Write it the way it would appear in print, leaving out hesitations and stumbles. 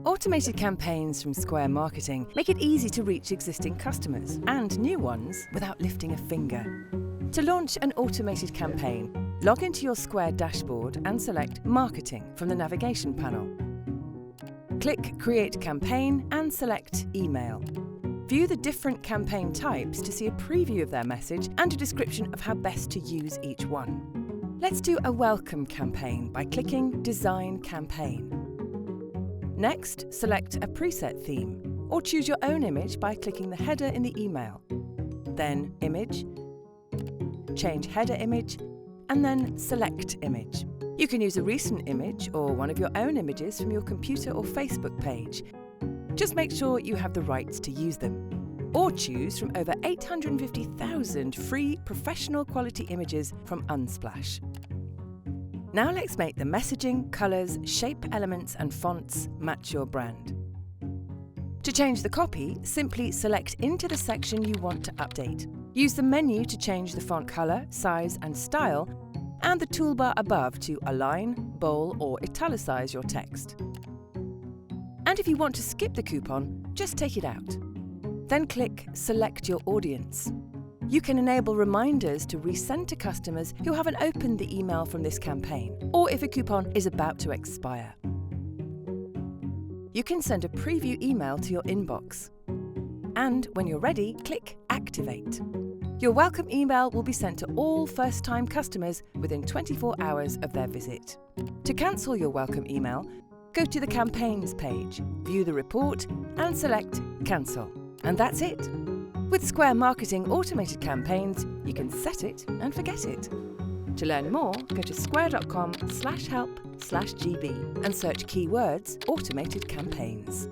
Automated campaigns from Square Marketing make it easy to reach existing customers and new ones without lifting a finger. To launch an automated campaign, log into your Square dashboard and select Marketing from the navigation panel. Click Create Campaign and select Email. View the different campaign types to see a preview of their message and a description of how best to use each one. Let's do a welcome campaign by clicking Design Campaign. Next, select a preset theme, or choose your own image by clicking the header in the email. Then Image, change header image, and then select image. You can use a recent image or one of your own images from your computer or Facebook page. Just make sure you have the rights to use them. Or choose from over 850,000 free professional quality images from Unsplash. Now let's make the messaging, colours, shape elements and fonts match your brand. To change the copy, simply select into the section you want to update. Use the menu to change the font colour, size and style, and the toolbar above to align, bold or italicize your text. And if you want to skip the coupon, just take it out. Then click Select Your Audience. You can enable reminders to resend to customers who haven't opened the email from this campaign, or if a coupon is about to expire. You can send a preview email to your inbox. And when you're ready, click Activate. Your welcome email will be sent to all first-time customers within 24 hours of their visit. To cancel your welcome email, go to the Campaigns page, view the report, and select Cancel. And that's it. With Square Marketing automated campaigns, you can set it and forget it. To learn more, go to square.com/help/GB and search keywords automated campaigns.